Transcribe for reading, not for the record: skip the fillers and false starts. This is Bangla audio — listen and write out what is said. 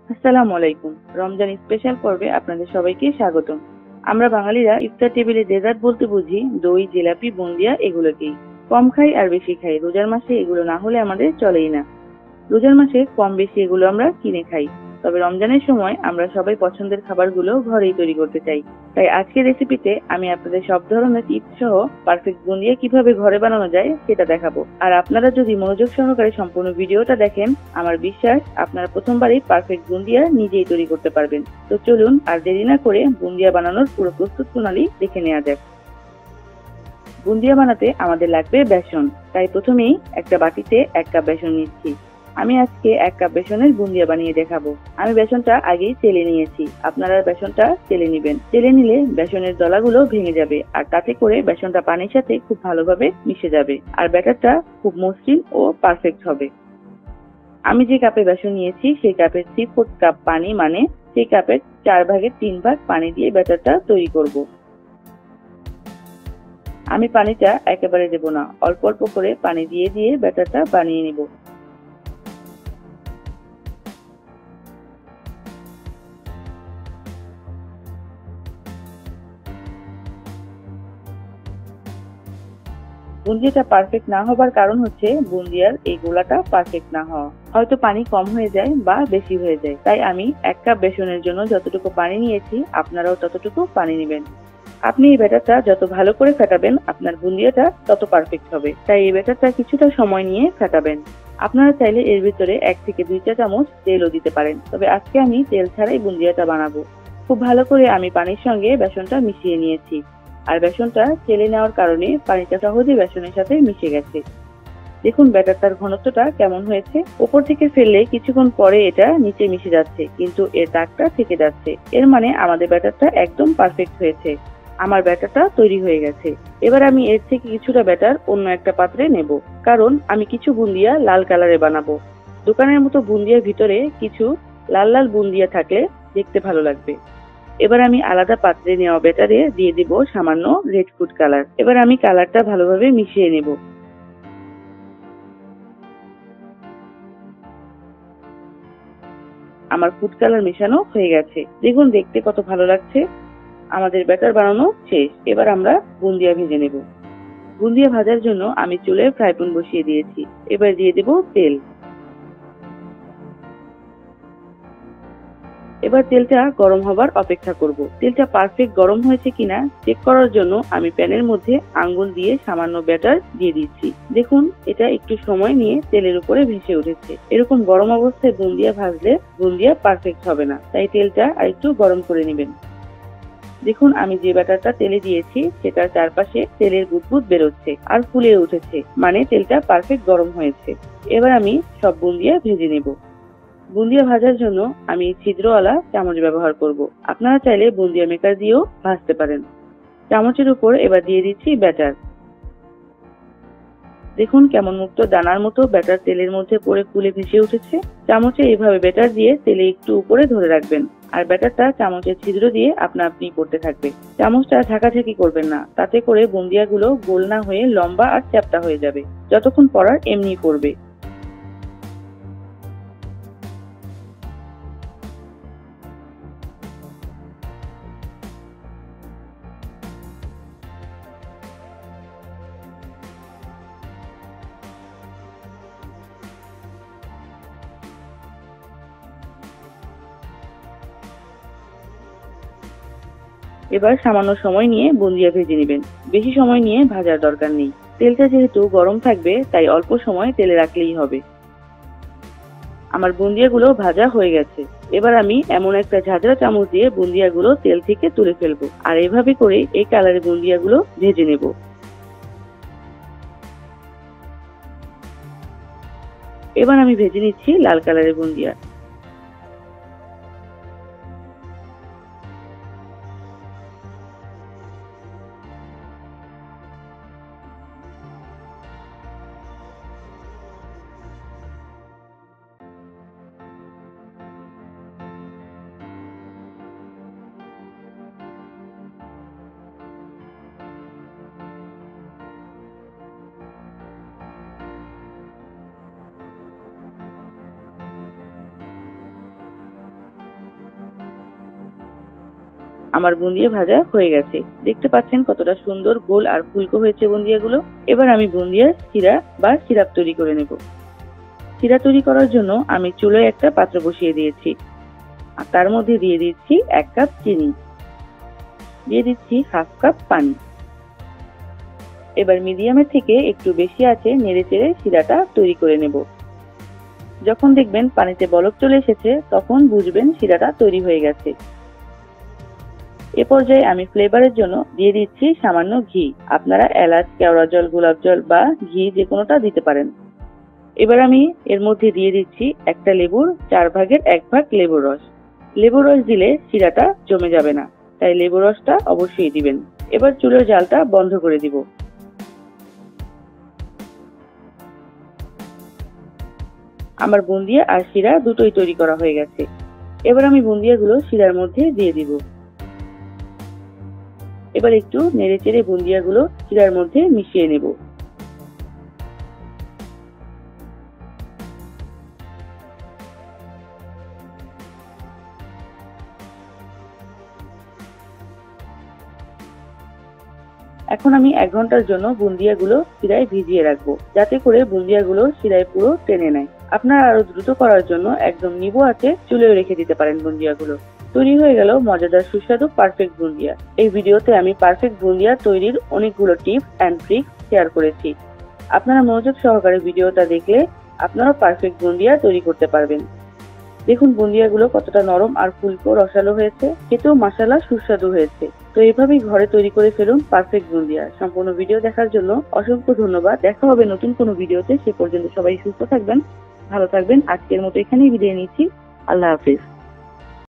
আসসালামু আলাইকুম। রমজান স্পেশাল পর্বে আপনাদের সবাইকে স্বাগতম। আমরা বাঙালিরা ইফতার টেবিলে ডেজার্ট বলতে বুঝি দই, জিলাপি, বুন্দিয়া এগুলোকেই। কম খাই আর বেশি খাই, রোজার মাসে এগুলো না হলে আমাদের চলেই না। রোজার মাসে কম বেশি এগুলো আমরা কিনে খাই, তবে রমজানের সময় আমরা সবাই পছন্দের খাবারগুলো ঘরেই তৈরি করতে চাই। তাই আজকের রেসিপিতে আমি আপনাদের সব ধরনের টিপস সহ পারফেক্ট বুন্দিয়া কিভাবে ঘরে বানানো যায় সেটা দেখাবো। আর আপনারা যদি মনোযোগ সহকারে সম্পূর্ণ ভিডিওটা দেখেন, আমার বিশ্বাস আপনারা প্রথমবারই পারফেক্ট বুন্দিয়া নিজেই তৈরি করতে পারবেন। তো চলুন আর দেরি না করে বুন্দিয়া বানানোর পুরো প্রস্তুত প্রণালী দেখে নেওয়া যাক। বুন্দিয়া বানাতে আমাদের লাগবে বেসন, তাই প্রথমেই একটা বাটিতে 1 কাপ বেসন নিচ্ছি। আমি আজকে 1 কাপ বেসনের বুন্দিয়া বানিয়ে দেখাবো। আমি বেসনটা আগেই চেলে নিয়েছি, আপনারা বেসনটা চেলে নেবেন। চেলে নিলে বেসনের দলাগুলো ভেঙে যাবে, আর তাতে করে বেসনটা পানির সাথে খুব ভালোভাবে মিশে যাবে, আর ব্যাটারটা খুব মসৃণ ও পারফেক্ট হবে। আমি যে কাপে বেসন নিয়েছি সেই কাপের 3/4 কাপ পানি, মানে সেই কাপের 4 ভাগের 3 ভাগ পানি দিয়ে ব্যাটারটা তৈরি করব। আমি পানিটা একেবারে দেব না, অল্প অল্প করে পানি দিয়ে দিয়ে ব্যাটারটা বানিয়ে নিব। বুন্দিয়াটা পারফেক্ট না হবার কারণ হচ্ছে বুন্দিয়ার এই গোলাটা পারফেক্ট না হওয়া। হয়তো পানি কম হয়ে যায় বা বেশি হয়ে যায়। তাই আমি 1 কাপ বেসনের জন্য যতটুকু পানি নিয়েছি আপনারাও ততটুকু পানি নেবেন। আপনি এই ব্যাটারটা যত ভালো করে ফেটাবেন আপনার বুন্দিয়াটা তত পারফেক্ট হবে। তাই এই ব্যাটারটা কিছুটা সময় নিয়ে ফেটাবেন। আপনারা চাইলে এর ভিতরে 1 থেকে 2 চা চামচ তেলও দিতে পারেন, তবে আজকে আমি তেল ছাড়াই বুন্দিয়াটা বানাবো। খুব ভালো করে আমি পানির সঙ্গে বেসনটা মিশিয়ে নিয়েছি, আর বেসনটা চেলে নেওয়ার কারণে পানিটা সহজেই বেসনের সাথে মিশে গেছে। দেখুন ব্যাটারটার ঘনত্বটা কেমন হয়েছে। উপর থেকে ফেললে কিছুক্ষণ পরে এটা নিচে মিশে যাচ্ছে, কিন্তু এর দাগটা থেকে যাচ্ছে। এর মানে আমাদের ব্যাটারটা একদম পারফেক্ট হয়েছে। আমার ব্যাটারটা তৈরি হয়ে গেছে। এবার আমি এর থেকে কিছুটা ব্যাটার অন্য একটা পাত্রে নেব, কারণ আমি কিছু বুন্দিয়া লাল কালারে বানাবো। দোকানের মতো বুন্দিয়ার ভিতরে কিছু লাল লাল বুন্দিয়া থাকলে দেখতে ভালো লাগবে। এবার আমি আলাদা পাত্রে নেওয়া ব্যাটারে দিয়ে দিব সামান্য রেড ফুড কালার। এবার আমি কালারটা ভালোভাবে মিশিয়ে নেব। আমার ফুড কালার মেশানো হয়ে গেছে, দেখুন দেখতে কত ভালো লাগছে। আমাদের ব্যাটার বানানো শেষ। এবার আমরা বুন্দিয়া ভেজে নেব। বুন্দিয়া ভাজার জন্য আমি চুলায় ফ্রাই প্যান বসিয়ে দিয়েছি। এবার দিয়ে দেব তেল। এবার তেলটা গরম হবার অপেক্ষা করব। তেলটা পারফেক্ট গরম হয়েছে কিনা চেক করার জন্য আমি প্যানের মধ্যে আঙ্গুল দিয়ে সামান্য ব্যাটার দিয়ে দিচ্ছি। দেখুন এটা একটু সময় নিয়ে তেলের উপরে ভেসে উঠেছে। এরকম গরম অবস্থায় বুন্দিয়া ভাজলে বুন্দিয়া পারফেক্ট হবে না, তাই তেলটা আরেকটু গরম করে নেবেন। দেখুন আমি যে ব্যাটারটা তেলে দিয়েছি সেটার চারপাশে তেলের বুদবুদ বেরোচ্ছে আর ফুলে উঠেছে, মানে তেলটা পারফেক্ট গরম হয়েছে। এবার আমি সব বুন্দিয়া ভেজে নেব। বুন্দিয়া ভাজার জন্য আমি ছিদ্রওয়ালা চামচ ব্যবহার করব। আপনারা চাইলে বুন্দিয়া মেকার দিয়েও ভাজতে পারেন। চামচের উপর এবার দিয়ে দিচ্ছি ব্যাটার। দেখুন কেমন মুক্ত দানার মতো ব্যাটার তেলের মধ্যে পড়ে ফুলে ভেসে উঠেছে। চামচে এইভাবে ব্যাটার দিয়ে তেলে একটু উপরে ধরে রাখবেন, আর ব্যাটারটা চামচের ছিদ্র দিয়ে আপনা আপনি পড়তে থাকবে। চামচটা ঝাঁকাঝাঁকি করবেন না, তাতে করে বুন্দিয়াগুলো গোল না হয়ে লম্বা আর চ্যাপ্টা হয়ে যাবে। যতক্ষণ পড়ার এমনি পড়বে। এবার সামান্য সময় নিয়ে বুন্দিয়া ভেজে নেবেন। বেশি সময় নিয়ে ভাজার দরকার নেই। তেলটা যেহেতু গরম থাকবে তাই অল্প সময় তেলে রাখলেই হবে। আমার বুন্দিয়াগুলো ভাজা হয়ে গেছে। এবার আমি এমন একটা ঝাঁঝরা চামচ দিয়ে বুন্দিয়াগুলো তেল থেকে তুলে ফেলবো, আর এভাবে করে এই কালারের বুন্দিয়াগুলো ভেজে নেব। এবার আমি ভেজে নিচ্ছি লাল কালারের বুন্দিয়া। আমার বুন্দিয়া ভাজা হয়ে গেছে। দেখতে পাচ্ছেন কতটা সুন্দর গোল আর ফুলকো হয়েছে বুন্দিয়াগুলো। এবার আমি বুন্দিয়ার শিরা বা সিরাপ তৈরি করে নেব। শিরা তৈরি করার জন্য আমি চুলায় একটা পাত্র বসিয়ে দিয়েছি আর তার মধ্যে দিয়ে দিচ্ছি 1 কাপ চিনি, দিয়ে দিচ্ছি 1/2 কাপ পানি। এবার মিডিয়ামের থেকে একটু বেশি আঁচে নেড়েচেড়ে শিরাটা তৈরি করে নেব। যখন দেখবেন পানিতে বলক চলে এসেছে তখন বুঝবেন শিরাটা তৈরি হয়ে গেছে। এ পর্যায়ে আমি ফ্লেভারের জন্য দিয়ে দিচ্ছি সামান্য ঘি। আপনারা এলাচ, কেওড়া জল, গোলাপ জল বা ঘি যে কোনোটা দিতে পারেন। এবার আমি এর মধ্যে দিয়ে দিচ্ছি একটা লেবুর 4 ভাগের 1 ভাগ লেবুর রস। লেবুর রস দিলে শিরাটা জমে যাবে না, তাই লেবুর রসটা অবশ্যই দিবেন। এবার চুলার জালটা বন্ধ করে দিব। আমার বুন্দিয়া আর শিরা দুটোই তৈরি করা হয়ে গেছে। এবার আমি বুন্দিয়াগুলো শিরার মধ্যে দিয়ে দিব। এবার একটু নেড়েচেড়ে বুন্দিয়াগুলো শিরার মধ্যে মিশিয়ে নেব। এখন আমি 1 ঘন্টার জন্য বুন্দিয়াগুলো শিরায় ভিজিয়ে রাখবো, যাতে করে বুন্দিয়াগুলো শিরায় পুরো টেনে নেয়। আপনারা আরো দ্রুত করার জন্য একদম নিভু আঁচে চুলায় রেখে দিতে পারেন বুন্দিয়াগুলো। তৈরি হয়ে গেল মজাদার সুস্বাদু পারফেক্ট বুন্দিয়া। এই ভিডিওতে আমি পারফেক্ট বুন্দিয়া তৈরির অনেকগুলো টিপস এন্ড ট্রিক্স শেয়ার করেছি। আপনারা মনোযোগ সহকারে ভিডিওটা দেখলে আপনারাও পারফেক্ট বুন্দিয়া তৈরি করতে পারবেন। দেখুন বুন্দিয়াগুলো কতটা নরম আর ফুলকো রসালো হয়েছে, খেতেও মাশাআল্লাহ সুস্বাদু হয়েছে। তো এভাবেই ঘরে তৈরি করে ফেলুন পারফেক্ট বুন্দিয়া। সম্পূর্ণ ভিডিও দেখার জন্য অসংখ্য ধন্যবাদ। দেখা হবে নতুন কোনো ভিডিওতে। সে পর্যন্ত সবাই সুস্থ থাকবেন, ভালো থাকবেন। আজকের মতো এখানেই বিদায় নিচ্ছি। আল্লাহ হাফেজ।